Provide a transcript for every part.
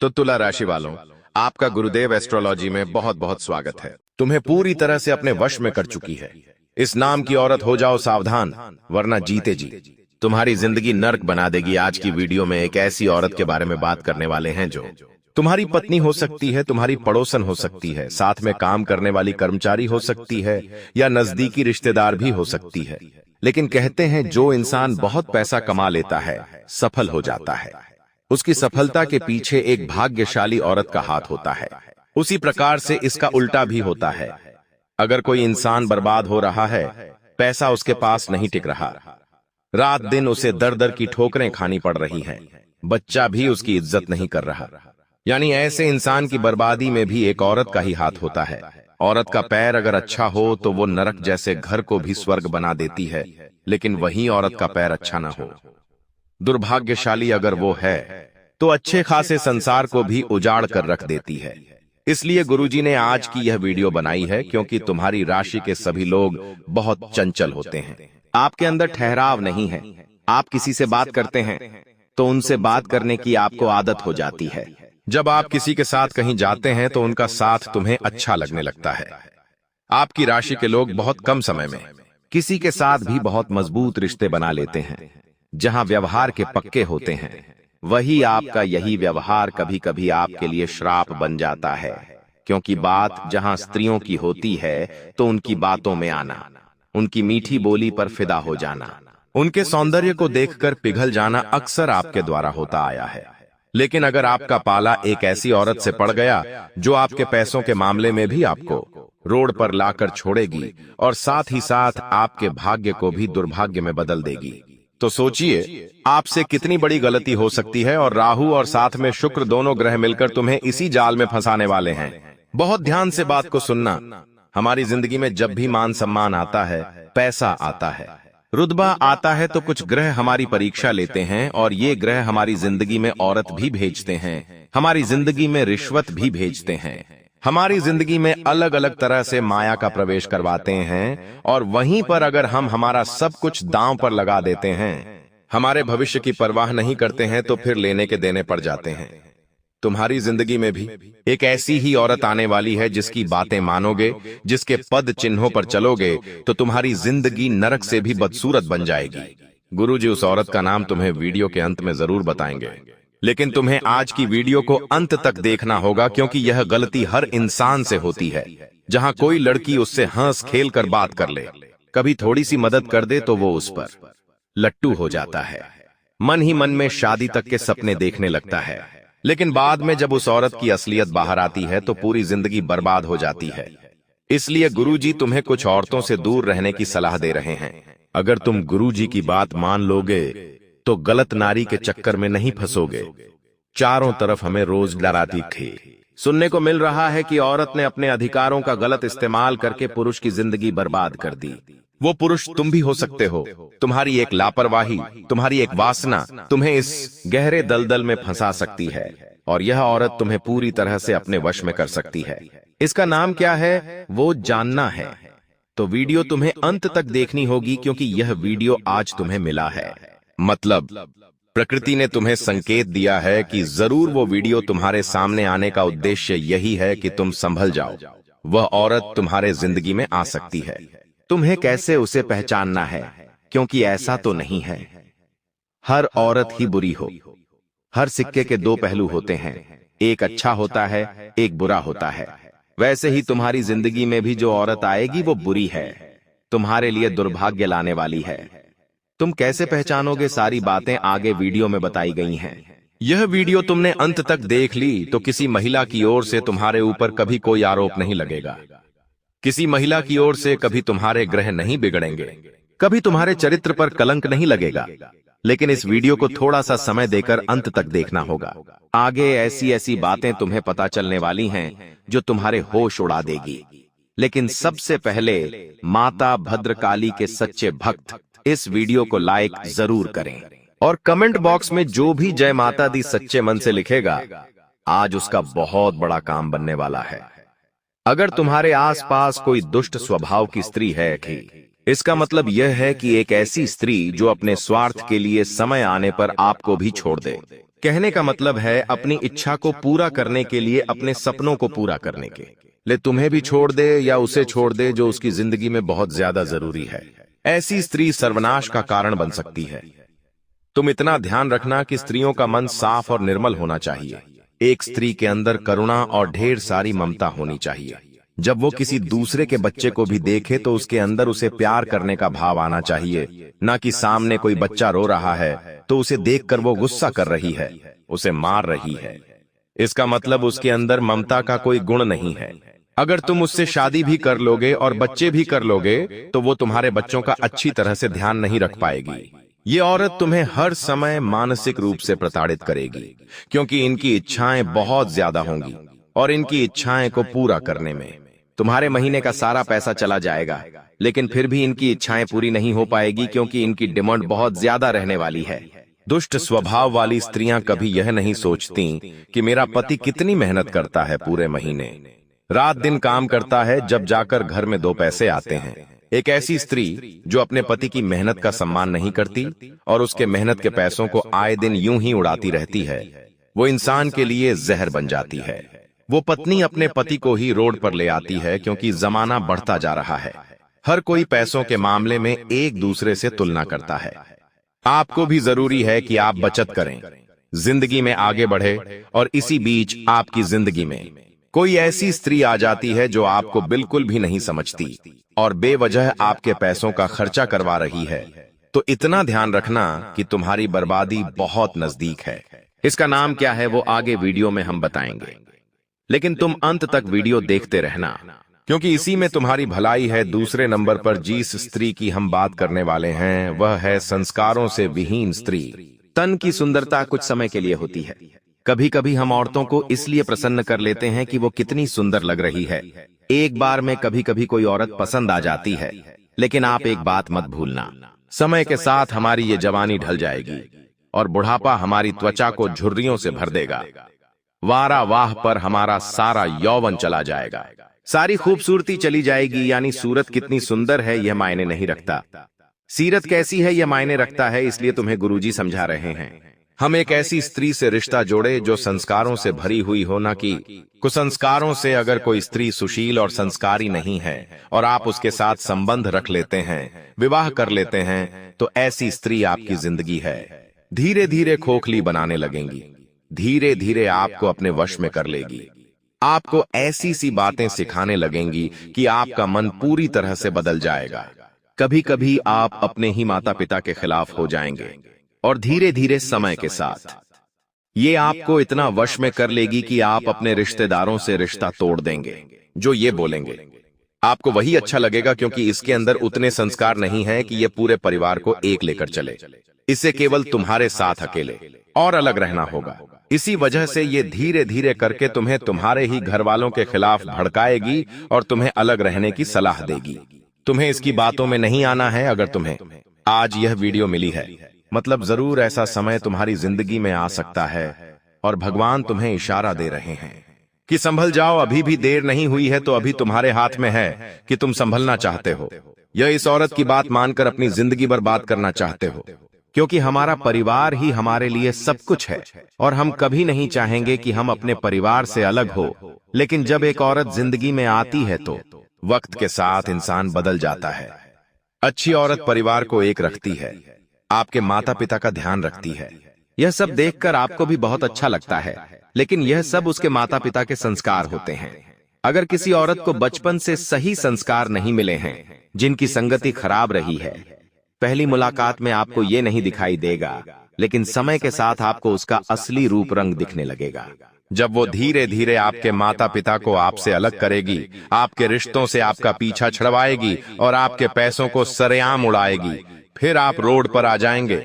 तो तुला राशि वालों, आपका गुरुदेव एस्ट्रोलॉजी में बहुत बहुत स्वागत है। तुम्हें पूरी तरह से अपने वश में कर चुकी है। इस नाम की औरत हो जाओ सावधान, वरना जीते जी तुम्हारी जिंदगी नर्क बना देगी। आज की वीडियो में एक ऐसी औरत के बारे में बात करने वाले हैं जो तुम्हारी पत्नी हो सकती है, तुम्हारी पड़ोसन हो सकती है, साथ में काम करने वाली कर्मचारी हो सकती है, या नजदीकी रिश्तेदार भी हो सकती है। लेकिन कहते हैं जो इंसान बहुत पैसा कमा लेता है, सफल हो जाता है, उसकी सफलता के पीछे एक भाग्यशाली औरत का हाथ होता है। उसी प्रकार से इसका उल्टा भी होता है। अगर कोई इंसान बर्बाद हो रहा है, पैसा उसके पास नहीं टिक रहा, रात दिन उसे दर दर की ठोकरें खानी पड़ रही हैं, बच्चा भी उसकी इज्जत नहीं कर रहा, यानी ऐसे इंसान की बर्बादी में भी एक औरत का ही हाथ होता है। औरत का पैर अगर अच्छा हो तो वो नरक जैसे घर को भी स्वर्ग बना देती है, लेकिन वही औरत का पैर अच्छा ना हो, दुर्भाग्यशाली अगर वो है, तो अच्छे खासे संसार को भी उजाड़ कर रख देती है। इसलिए गुरुजी ने आज की यह वीडियो बनाई है, क्योंकि तुम्हारी राशि के सभी लोग बहुत चंचल होते हैं। आपके अंदर ठहराव नहीं है। आप किसी से बात करते हैं तो उनसे बात करने की आपको आदत हो जाती है। जब आप किसी के साथ कहीं जाते हैं तो उनका साथ तुम्हें अच्छा लगने लगता है। आपकी राशि के लोग बहुत कम समय में किसी के साथ भी बहुत मजबूत रिश्ते बना लेते हैं। जहां व्यवहार के पक्के होते हैं, वही आपका यही व्यवहार कभी कभी आपके लिए श्राप बन जाता है, क्योंकि बात जहां स्त्रियों की होती है तो उनकी बातों में आना, उनकी मीठी बोली पर फिदा हो जाना, उनके सौंदर्य को देखकर पिघल जाना अक्सर आपके द्वारा होता आया है। लेकिन अगर आपका पाला एक ऐसी औरत से पड़ गया जो आपके पैसों के मामले में भी आपको रोड पर लाकर छोड़ेगी और साथ ही साथ आपके भाग्य को भी दुर्भाग्य में बदल देगी, तो सोचिए आपसे कितनी बड़ी गलती हो सकती है। और राहु और साथ में शुक्र दोनों ग्रह मिलकर तुम्हें इसी जाल में फंसाने वाले हैं। बहुत ध्यान से बात को सुनना। हमारी जिंदगी में जब भी मान सम्मान आता है, पैसा आता है, रुतबा आता है, तो कुछ ग्रह हमारी परीक्षा लेते हैं, और ये ग्रह हमारी जिंदगी में औरत भी भेजते हैं, हमारी जिंदगी में रिश्वत भी भेजते हैं, हमारी जिंदगी में अलग अलग तरह से माया का प्रवेश करवाते हैं। और वहीं पर अगर हम हमारा सब कुछ दांव पर लगा देते हैं, हमारे भविष्य की परवाह नहीं करते हैं, तो फिर लेने के देने पड़ जाते हैं। तुम्हारी जिंदगी में भी एक ऐसी ही औरत आने वाली है जिसकी बातें मानोगे, जिसके पद चिन्हों पर चलोगे, तो तुम्हारी जिंदगी नरक से भी बदसूरत बन जाएगी। गुरुजी उस औरत का नाम तुम्हें वीडियो के अंत में जरूर बताएंगे, लेकिन तुम्हें आज की वीडियो को अंत तक देखना होगा, क्योंकि यह गलती हर इंसान से होती है। जहां कोई लड़की उससे हंस खेल कर बात कर ले, कभी थोड़ी सी मदद कर दे, तो वो उस पर लट्टू हो जाता है, मन ही मन में शादी तक के सपने देखने लगता है। लेकिन बाद में जब उस औरत की असलियत बाहर आती है तो पूरी जिंदगी बर्बाद हो जाती है। इसलिए गुरुजी तुम्हें कुछ औरतों से दूर रहने की सलाह दे रहे हैं। अगर तुम गुरुजी की बात मान लोगे तो गलत नारी के चक्कर में नहीं फंसोगे। चारों तरफ हमें रोज डराती थी। सुनने को मिल रहा है कि औरत ने अपने अधिकारों का गलत इस्तेमाल करके पुरुष की जिंदगी बर्बाद कर दी। वो पुरुष तुम भी हो सकते हो। तुम्हारी एक लापरवाही, तुम्हारी एक वासना तुम्हें इस गहरे दलदल में फंसा सकती है, और यह औरत तुम्हें पूरी तरह से अपने वश में कर सकती है। इसका नाम क्या है, वो जानना है तो वीडियो तुम्हें अंत तक देखनी होगी, क्योंकि यह वीडियो आज तुम्हें मिला है। मतलब प्रकृति ने तुम्हें संकेत दिया है कि जरूर वो वीडियो तुम्हारे सामने आने का उद्देश्य यही है कि तुम संभल जाओ। वह औरत तुम्हारे जिंदगी में आ सकती है। तुम्हें कैसे उसे पहचानना है, क्योंकि ऐसा तो नहीं है हर औरत ही बुरी हो। हर सिक्के के दो पहलू होते हैं, एक अच्छा होता है, एक बुरा होता है। वैसे ही तुम्हारी जिंदगी में भी जो औरत आएगी वो बुरी है, तुम्हारे लिए दुर्भाग्य लाने वाली है। तुम कैसे पहचानोगे, सारी बातें आगे वीडियो में बताई गई हैं। यह वीडियो तुमने अंत तक देख ली तो किसी महिला की ओर से तुम्हारे ऊपर कभी कोई आरोप नहीं लगेगा, किसी महिला की ओर से कभी तुम्हारे ग्रह नहीं बिगड़ेंगे, कभी तुम्हारे चरित्र पर कलंक नहीं लगेगा। लेकिन इस वीडियो को थोड़ा सा समय देकर अंत तक देखना होगा। आगे ऐसी ऐसी बातें तुम्हें पता चलने वाली हैं जो तुम्हारे होश उड़ा देगी। लेकिन सबसे पहले माता भद्रकाली के सच्चे भक्त इस वीडियो को लाइक जरूर करें, और कमेंट बॉक्स में जो भी जय माता दी सच्चे मन से लिखेगा, आज उसका बहुत बड़ा काम बनने वाला है। अगर तुम्हारे आसपास कोई दुष्ट स्वभाव की स्त्री है कि इसका मतलब यह है कि एक ऐसी स्त्री जो अपने स्वार्थ के लिए समय आने पर आपको भी छोड़ दे। कहने का मतलब है अपनी इच्छा को पूरा करने के लिए, अपने सपनों को पूरा करने के ले तुम्हें भी छोड़ दे या उसे छोड़ दे जो उसकी जिंदगी में बहुत ज्यादा जरूरी है। ऐसी स्त्री सर्वनाश का कारण बन सकती है। तुम इतना ध्यान रखना कि स्त्रियों का मन साफ और निर्मल होना चाहिए। एक स्त्री के अंदर करुणा और ढेर सारी ममता होनी चाहिए। जब वो किसी दूसरे के बच्चे को भी देखे तो उसके अंदर उसे प्यार करने का भाव आना चाहिए, ना कि सामने कोई बच्चा रो रहा है तो उसे देखकर वो गुस्सा कर रही है, उसे मार रही है। इसका मतलब उसके अंदर ममता का कोई गुण नहीं है। अगर तुम उससे शादी भी कर लोगे और बच्चे भी कर लोगे तो वो तुम्हारे बच्चों का अच्छी तरह से ध्यान नहीं रख पाएगी। ये औरत तुम्हें हर समय मानसिक रूप से प्रताड़ित करेगी, क्योंकि इनकी इच्छाएं बहुत ज्यादा होंगी और इनकी इच्छाएं को पूरा करने में तुम्हारे महीने का सारा पैसा चला जाएगा, लेकिन फिर भी इनकी इच्छाएं पूरी नहीं हो पाएगी, क्योंकि इनकी डिमांड बहुत ज्यादा रहने वाली है। दुष्ट स्वभाव वाली स्त्रियां कभी यह नहीं सोचती कि मेरा पति कितनी मेहनत करता है, पूरे महीने रात दिन काम करता है, जब जाकर घर में 2 पैसे आते हैं। एक ऐसी स्त्री जो अपने पति की मेहनत का सम्मान नहीं करती और उसके मेहनत के पैसों को आए दिन यूं ही उड़ाती रहती है, वो इंसान के लिए जहर बन जाती है। वो पत्नी अपने पति को ही रोड पर ले आती है, क्योंकि जमाना बढ़ता जा रहा है। हर कोई पैसों के मामले में एक दूसरे से तुलना करता है। आपको भी जरूरी है कि आप बचत करें, जिंदगी में आगे बढ़े, और इसी बीच आपकी जिंदगी में कोई ऐसी स्त्री आ जाती है जो आपको बिल्कुल भी नहीं समझती और बेवजह आपके पैसों का खर्चा करवा रही है, तो इतना ध्यान रखना कि तुम्हारी बर्बादी बहुत नजदीक है। इसका नाम क्या है वो आगे वीडियो में हम बताएंगे, लेकिन तुम अंत तक वीडियो देखते रहना, क्योंकि इसी में तुम्हारी भलाई है। दूसरे नंबर पर जिस स्त्री की हम बात करने वाले हैं वह है संस्कारों से विहीन स्त्री। तन की सुंदरता कुछ समय के लिए होती है। कभी कभी हम औरतों को इसलिए प्रसन्न कर लेते हैं कि वो कितनी सुंदर लग रही है। एक बार में कभी कभी कोई औरत पसंद आ जाती है, लेकिन आप एक बात मत भूलना, समय के साथ हमारी ये जवानी ढल जाएगी और बुढ़ापा हमारी त्वचा को झुर्रियों से भर देगा। वारा वाह पर हमारा सारा यौवन चला जाएगा, सारी खूबसूरती चली जाएगी। यानी सूरत कितनी सुंदर है यह मायने नहीं रखता, सीरत कैसी है यह मायने रखता है। इसलिए तुम्हें गुरुजी समझा रहे हैं, हम एक ऐसी स्त्री से रिश्ता जोड़े जो संस्कारों से भरी हुई हो, ना कि कुसंस्कारों से। अगर कोई स्त्री सुशील और संस्कारी नहीं है और आप उसके साथ संबंध रख लेते हैं, विवाह कर लेते हैं, तो ऐसी स्त्री आपकी जिंदगी है धीरे धीरे खोखली बनाने लगेंगी, धीरे धीरे आपको अपने वश में कर लेगी। आपको ऐसी सी बातें सिखाने लगेंगी कि आपका मन पूरी तरह से बदल जाएगा। कभी कभी आप अपने ही माता पिता के खिलाफ हो जाएंगे और धीरे धीरे समय के साथ ये आपको इतना वश में कर लेगी कि आप अपने रिश्तेदारों से रिश्ता तोड़ देंगे, जो ये बोलेंगे आपको वही अच्छा लगेगा, क्योंकि इसके अंदर उतने संस्कार नहीं है कि ये पूरे परिवार को एक लेकर चले। इसे केवल तुम्हारे साथ अकेले और अलग रहना होगा। इसी वजह से ये धीरे धीरे करके तुम्हें तुम्हारे ही घर वालों के खिलाफ भड़काएगी और तुम्हें अलग रहने की सलाह देगी। तुम्हें इसकी बातों में नहीं आना है। अगर तुम्हें आज यह वीडियो मिली है, मतलब जरूर ऐसा समय तुम्हारी जिंदगी में आ सकता है और भगवान तुम्हें इशारा दे रहे हैं कि संभल जाओ, अभी भी देर नहीं हुई है। तो अभी तुम्हारे हाथ में है कि तुम संभलना चाहते हो या इस औरत की बात मानकर अपनी जिंदगी बर्बाद करना चाहते हो, क्योंकि हमारा परिवार ही हमारे लिए सब कुछ है और हम कभी नहीं चाहेंगे कि हम अपने परिवार से अलग हो। लेकिन जब एक औरत जिंदगी में आती है तो वक्त के साथ इंसान बदल जाता है। अच्छी औरत परिवार को एक रखती है, आपके माता पिता का ध्यान रखती है। यह सब देखकर आपको भी बहुत अच्छा लगता है, लेकिन यह सब उसके माता पिता के संस्कार होते हैं। अगर किसी औरत को बचपन से सही संस्कार नहीं मिले हैं, जिनकी संगति खराब रही है, पहली मुलाकात में आपको ये नहीं दिखाई देगा, लेकिन समय के साथ आपको उसका असली रूप रंग दिखने लगेगा। जब वो धीरे धीरे आपके माता पिता को आपसे अलग करेगी, आपके रिश्तों से आपका पीछा छुड़वाएगी और आपके पैसों को सरेआम उड़ाएगी, फिर आप रोड पर आ जाएंगे,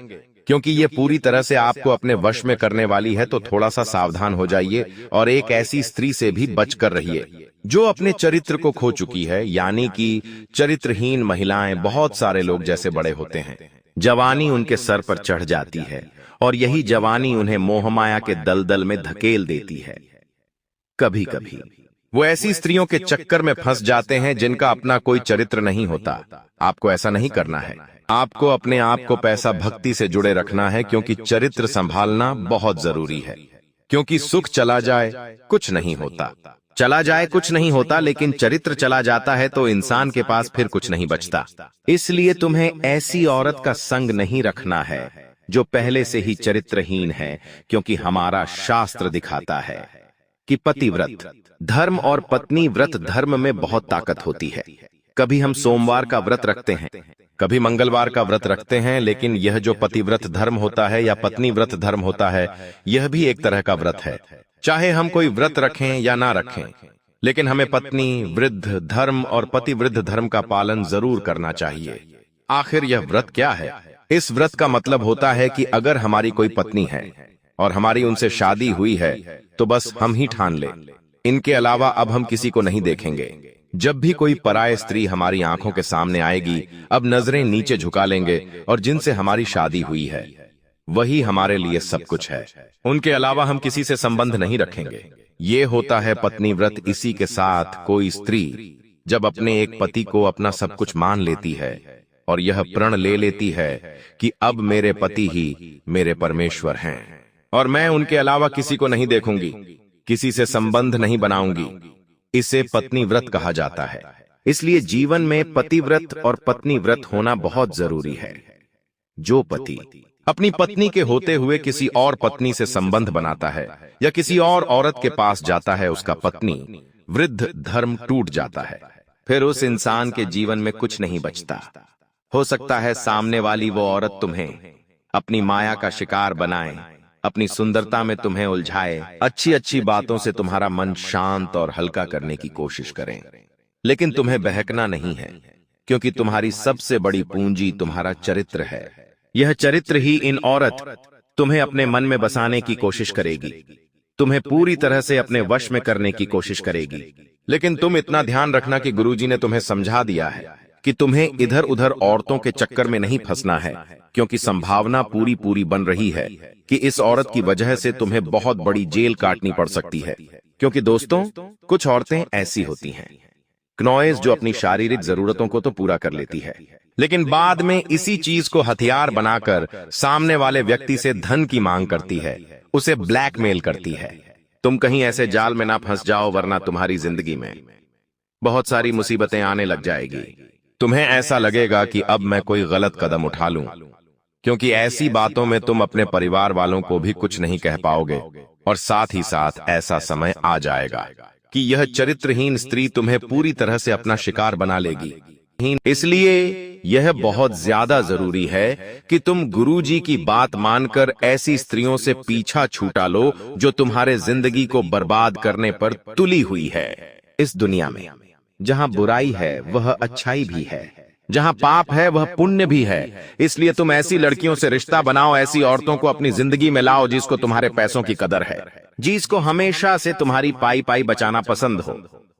क्योंकि ये पूरी तरह से आपको अपने वश में करने वाली है। तो थोड़ा सा सावधान हो जाइए और एक ऐसी स्त्री से भी बचकर रहिए जो अपने चरित्र को खो चुकी है। यानी कि चरित्रहीन महिलाएं बहुत सारे लोग जैसे बड़े होते हैं, जवानी उनके सर पर चढ़ जाती है और यही जवानी उन्हें मोहमाया के दलदल में धकेल देती है। कभी कभी वो ऐसी स्त्रियों के चक्कर में फंस जाते हैं जिनका अपना कोई चरित्र नहीं होता। आपको ऐसा नहीं करना है। आपको अपने आप को पैसा भक्ति से जुड़े रखना है, क्योंकि चरित्र संभालना बहुत जरूरी है। क्योंकि सुख चला जाए कुछ नहीं होता, चला जाए कुछ नहीं होता, लेकिन चरित्र चला जाता है तो इंसान के पास फिर कुछ नहीं बचता। इसलिए तुम्हें ऐसी औरत का संग नहीं रखना है जो पहले से ही चरित्रहीन है, क्योंकि हमारा शास्त्र दिखाता है कि पतिव्रत धर्म और पत्नी व्रत धर्म में बहुत ताकत होती है। कभी हम सोमवार का व्रत रखते हैं, कभी मंगलवार का व्रत रखते हैं, लेकिन यह जो पतिव्रत धर्म होता है या पत्नी व्रत धर्म होता है, यह भी एक तरह का व्रत है। चाहे हम कोई व्रत रखें या ना रखें, लेकिन हमें पत्नी वृद्ध धर्म और पतिवृद्ध धर्म का पालन जरूर करना चाहिए। आखिर यह व्रत क्या है? इस व्रत का मतलब होता है कि अगर हमारी कोई पत्नी है और हमारी उनसे शादी हुई है तो बस हम ही ठान लें, इनके अलावा अब हम किसी को नहीं देखेंगे। जब भी कोई पराय स्त्री हमारी आंखों के सामने आएगी, अब नजरें नीचे झुका लेंगे और जिनसे हमारी शादी हुई है वही हमारे लिए सब कुछ है। उनके अलावा हम किसी से संबंध नहीं रखेंगे। ये होता है पत्नी व्रत। इसी के साथ कोई स्त्री जब अपने एक पति को अपना सब कुछ मान लेती है और यह प्रण ले लेती है कि अब मेरे पति ही मेरे परमेश्वर हैं और मैं उनके अलावा किसी को नहीं देखूंगी, किसी से संबंध नहीं बनाऊंगी, इसे पत्नी व्रत कहा जाता है। इसलिए जीवन में पतिव्रत और पत्नी व्रत होना बहुत जरूरी है। जो पति अपनी पत्नी के होते हुए किसी और पत्नी से संबंध बनाता है या किसी और औरत के पास जाता है, उसका पत्नी वृद्ध धर्म टूट जाता है। फिर उस इंसान के जीवन में कुछ नहीं बचता। हो सकता है सामने वाली वो औरत तुम्हें अपनी माया का शिकार बनाए, अपनी सुंदरता में तुम्हें उलझाए, अच्छी अच्छी बातों से तुम्हारा मन शांत और हल्का करने की कोशिश करें, लेकिन तुम्हें बहकना नहीं है, क्योंकि तुम्हारी सबसे बड़ी पूंजी तुम्हारा चरित्र है। यह चरित्र ही इन औरत तुम्हें अपने मन में बसाने की कोशिश करेगी, तुम्हें पूरी तरह से अपने वश में करने की कोशिश करेगी। लेकिन तुम इतना ध्यान रखना कि गुरुजी ने तुम्हें समझा दिया है कि तुम्हें इधर उधर औरतों के चक्कर में नहीं फंसना है, क्योंकि संभावना पूरी पूरी बन रही है कि इस औरत की वजह से तुम्हें बहुत बड़ी जेल काटनी पड़ सकती है। क्योंकि दोस्तों, कुछ औरतें ऐसी होती हैं क्नॉयज जो अपनी शारीरिक जरूरतों को तो पूरा कर लेती है, लेकिन बाद में इसी चीज को हथियार बनाकर सामने वाले व्यक्ति से धन की मांग करती है, उसे ब्लैकमेल करती है। तुम कहीं ऐसे जाल में ना फंस जाओ, वरना तुम्हारी जिंदगी में बहुत सारी मुसीबतें आने लग जाएगी। तुम्हें ऐसा लगेगा कि अब मैं कोई गलत कदम उठा लूं, क्योंकि ऐसी बातों में तुम अपने परिवार वालों को भी कुछ नहीं कह पाओगे, और साथ ही साथ ऐसा समय आ जाएगा कि यह चरित्रहीन स्त्री तुम्हें पूरी तरह से अपना शिकार बना लेगी। इसलिए यह बहुत ज्यादा जरूरी है कि तुम गुरुजी की बात मानकर ऐसी स्त्रियों से पीछा छूटा लो जो तुम्हारे जिंदगी को बर्बाद करने पर तुली हुई है। इस दुनिया में जहां बुराई है वह अच्छाई भी है, जहां पाप है वह पुण्य भी है। इसलिए तुम ऐसी लड़कियों से रिश्ता बनाओ, ऐसी औरतों को अपनी जिंदगी में लाओ जिसको तुम्हारे पैसों की कदर है, जिसको हमेशा से तुम्हारी पाई पाई बचाना पसंद हो।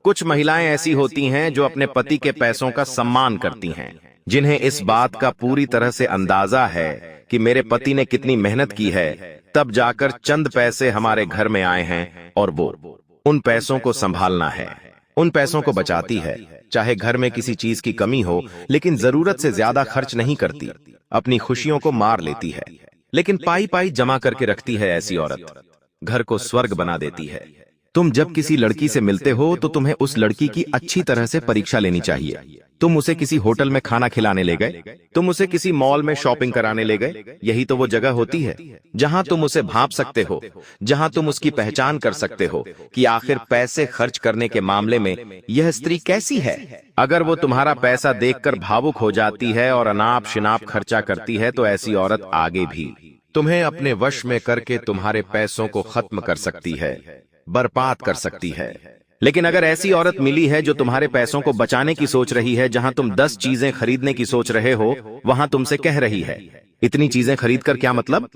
कुछ महिलाएं ऐसी होती हैं जो अपने पति के पैसों का सम्मान करती हैं, जिन्हें इस बात का पूरी तरह से अंदाजा है कि मेरे पति ने कितनी मेहनत की है, तब जाकर चंद पैसे हमारे घर में आए हैं, और वो उन पैसों को संभालना है, उन पैसों को बचाती है। चाहे घर में किसी चीज की कमी हो, लेकिन जरूरत से ज्यादा खर्च नहीं करती, अपनी खुशियों को मार लेती है, लेकिन पाई पाई जमा करके रखती है। ऐसी औरत घर को स्वर्ग बना देती है। तुम जब किसी लड़की से मिलते हो तो तुम्हें उस लड़की की अच्छी तरह से परीक्षा लेनी चाहिए। तुम उसे किसी होटल में खाना खिलाने ले गए, तुम उसे किसी मॉल में शॉपिंग कराने ले गए, यही तो वो जगह होती है जहां तुम उसे भांप सकते हो, जहां तुम उसकी पहचान कर सकते हो कि आखिर पैसे खर्च करने के मामले में यह स्त्री कैसी है। अगर वो तुम्हारा पैसा देखकर भावुक हो जाती है और अनाप शनाप खर्चा करती है, तो ऐसी औरत आगे भी तुम्हें अपने वश में करके तुम्हारे पैसों को खत्म कर सकती है, बर्बाद कर सकती है। लेकिन अगर ऐसी औरत मिली है जो तुम्हारे पैसों को बचाने की सोच रही है, जहां तुम 10 चीजें खरीदने की सोच रहे हो, वहां तुमसे कह रही है इतनी चीजें खरीद कर क्या मतलब,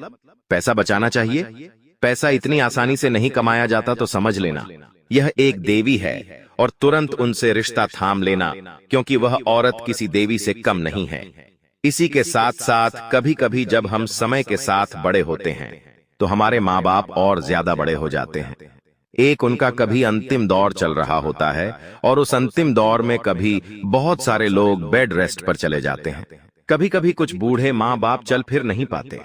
पैसा बचाना चाहिए। पैसा इतनी आसानी से नहीं कमाया जाता, तो समझ लेना यह एक देवी है और तुरंत उनसे रिश्ता थाम लेना, क्योंकि वह औरत किसी देवी से कम नहीं है। इसी के साथ साथ कभी कभी जब हम समय के साथ बड़े होते हैं तो हमारे माँ बाप और ज्यादा बड़े हो जाते हैं। एक उनका कभी अंतिम दौर चल रहा होता है और उस अंतिम दौर में कभी बहुत सारे लोग बेड रेस्ट पर चले जाते हैं। कभी कभी कुछ बूढ़े माँ बाप चल फिर नहीं पाते,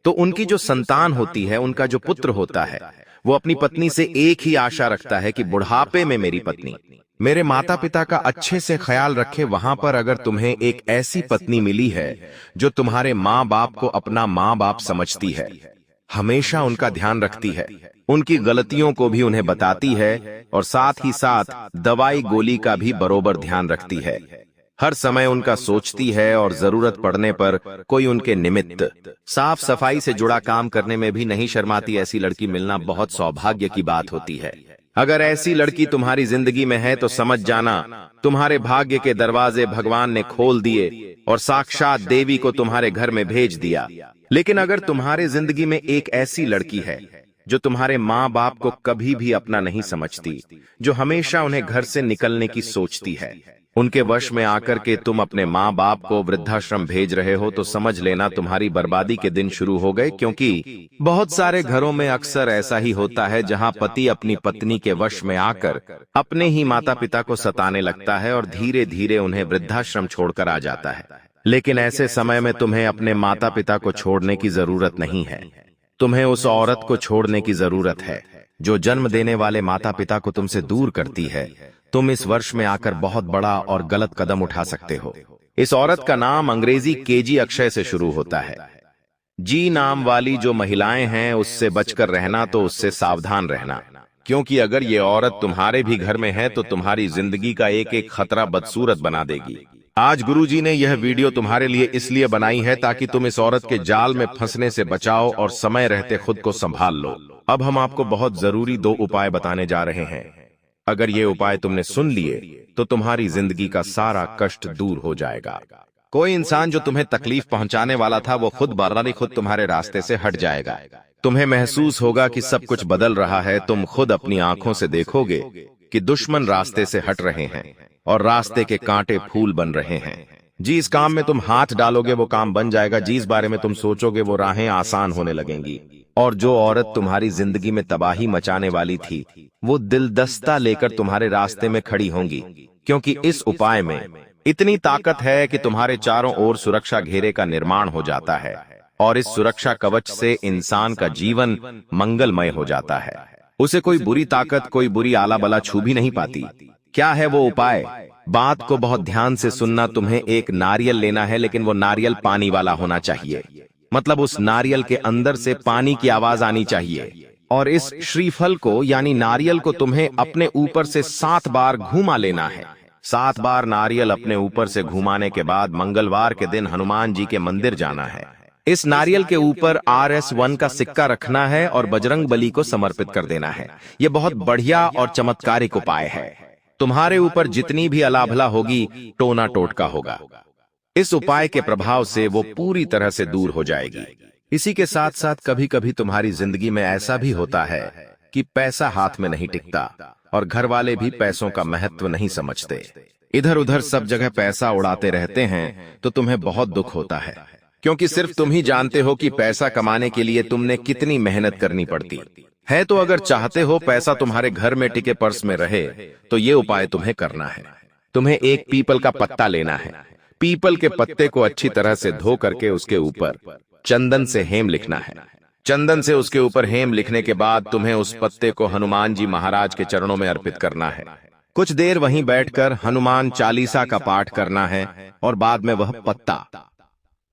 तो उनकी जो संतान होती है, उनका जो पुत्र होता है, वो अपनी पत्नी से एक ही आशा रखता है कि बुढ़ापे में मेरी पत्नी मेरे माता पिता का अच्छे से ख्याल रखे। वहां पर अगर तुम्हें एक ऐसी पत्नी मिली है जो तुम्हारे माँ बाप को अपना माँ बाप समझती है, हमेशा उनका ध्यान रखती है, उनकी गलतियों को भी उन्हें बताती है और साथ ही साथ दवाई गोली का भी बरोबर ध्यान रखती है, हर समय उनका सोचती है और जरूरत पड़ने पर कोई उनके निमित्त साफ सफाई से जुड़ा काम करने में भी नहीं शर्माती, ऐसी लड़की मिलना बहुत सौभाग्य की बात होती है। अगर ऐसी लड़की तुम्हारी जिंदगी में है तो समझ जाना तुम्हारे भाग्य के दरवाजे भगवान ने खोल दिए और साक्षात देवी को तुम्हारे घर में भेज दिया। लेकिन अगर तुम्हारे जिंदगी में एक ऐसी लड़की है जो तुम्हारे माँ बाप को कभी भी अपना नहीं समझती, जो हमेशा उन्हें घर से निकलने की सोचती है, उनके वश में आकर के तुम अपने माँ बाप को वृद्धाश्रम भेज रहे हो, तो समझ लेना तुम्हारी बर्बादी के दिन शुरू हो गए। क्योंकि बहुत सारे घरों में अक्सर ऐसा ही होता है जहां पति अपनी पत्नी के वश में आकर अपने ही माता पिता को सताने लगता है और धीरे धीरे उन्हें वृद्धाश्रम छोड़कर आ जाता है। लेकिन ऐसे समय में तुम्हें अपने माता पिता को छोड़ने की जरूरत नहीं है, तुम्हें उस औरत को छोड़ने की जरूरत है जो जन्म देने वाले माता पिता को तुमसे दूर करती है। तुम इस वर्ष में आकर बहुत बड़ा और गलत कदम उठा सकते हो। इस औरत का नाम अंग्रेजी केजी अक्षय से शुरू होता है। जी नाम वाली जो महिलाएं हैं, उससे बचकर रहना, तो उससे सावधान रहना, क्योंकि अगर ये औरत तुम्हारे भी घर में है तो तुम्हारी जिंदगी का एक एक खतरा बदसूरत बना देगी। आज गुरुजी ने यह वीडियो तुम्हारे लिए इसलिए बनाई है ताकि तुम इस औरत के जाल में फंसने से बचाओ और समय रहते खुद को संभाल लो। अब हम आपको बहुत जरूरी 2 उपाय बताने जा रहे हैं। अगर ये उपाय तुमने सुन लिए तो तुम्हारी जिंदगी का सारा कष्ट दूर हो जाएगा। कोई इंसान जो तुम्हें तकलीफ पहुंचाने वाला था, वो खुद ब खुद तुम्हारे रास्ते से हट जाएगा। तुम्हें महसूस होगा कि सब कुछ बदल रहा है। तुम खुद अपनी आंखों से देखोगे कि दुश्मन रास्ते से हट रहे हैं और रास्ते के कांटे फूल बन रहे हैं। जिस काम में तुम हाथ डालोगे वो काम बन जाएगा, जिस बारे में तुम सोचोगे वो राहें आसान होने लगेंगी। और जो औरत तुम्हारी जिंदगी में तबाही मचाने वाली थी, वो दिलदस्ता लेकर तुम्हारे रास्ते में खड़ी होंगी, क्योंकि इस उपाय में इतनी ताकत है कि तुम्हारे चारों ओर सुरक्षा घेरे का निर्माण हो जाता है और इस सुरक्षा कवच से इंसान का जीवन मंगलमय हो जाता है। उसे कोई बुरी ताकत, कोई बुरी आला बला छू भी नहीं पाती। क्या है वो उपाय? बात को बहुत ध्यान से सुनना। तुम्हें एक नारियल लेना है, लेकिन वो नारियल पानी वाला होना चाहिए, मतलब उस नारियल के अंदर से पानी की आवाज आनी चाहिए। और इस श्रीफल को यानी नारियल को तुम्हें अपने ऊपर से 7 बार घुमा लेना है। 7 बार नारियल अपने ऊपर से घुमाने के बाद मंगलवार के दिन हनुमान जी के मंदिर जाना है। इस नारियल के ऊपर RS1 का सिक्का रखना है और बजरंग बली को समर्पित कर देना है। यह बहुत बढ़िया और चमत्कारिक उपाय है। तुम्हारे ऊपर जितनी भी अलाभला होगी, टोना टोटका होगा। इस उपाय के प्रभाव से वो पूरी तरह से दूर हो जाएगी। इसी के साथ साथ कभी कभी तुम्हारी जिंदगी में ऐसा भी होता है कि पैसा हाथ में नहीं टिकता और घर वाले भी पैसों का महत्व नहीं समझते। इधर उधर सब जगह पैसा उड़ाते रहते हैं, तो तुम्हें बहुत दुख होता है, क्योंकि सिर्फ तुम ही जानते हो कि पैसा कमाने के लिए तुमने कितनी मेहनत करनी पड़ती है। तो अगर चाहते हो पैसा तुम्हारे घर में टिके, पर्स में रहे, तो ये उपाय तुम्हें करना है। तुम्हें एक पीपल का पत्ता लेना है। पीपल के पत्ते को अच्छी तरह से धो करके उसके ऊपर चंदन से हेम लिखना है। चंदन से उसके ऊपर हेम लिखने के बाद तुम्हें उस पत्ते को हनुमान जी महाराज के चरणों में अर्पित करना है। कुछ देर वहीं बैठकर हनुमान चालीसा का पाठ करना है और बाद में वह पत्ता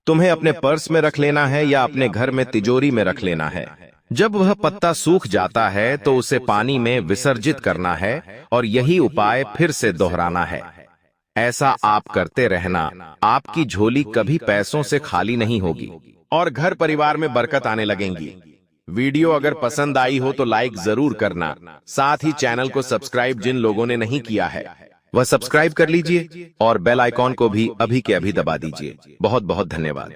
तुम्हें अपने पर्स में रख लेना है या अपने घर में तिजोरी में रख लेना है। जब वह पत्ता सूख जाता है तो उसे पानी में विसर्जित करना है और यही उपाय फिर से दोहराना है। ऐसा आप करते रहना, आपकी झोली कभी पैसों से खाली नहीं होगी और घर परिवार में बरकत आने लगेंगी। वीडियो अगर पसंद आई हो तो लाइक जरूर करना, साथ ही चैनल को सब्सक्राइब जिन लोगों ने नहीं किया है वह सब्सक्राइब कर लीजिए और बेल आइकॉन को भी अभी के अभी दबा दीजिए। बहुत बहुत धन्यवाद।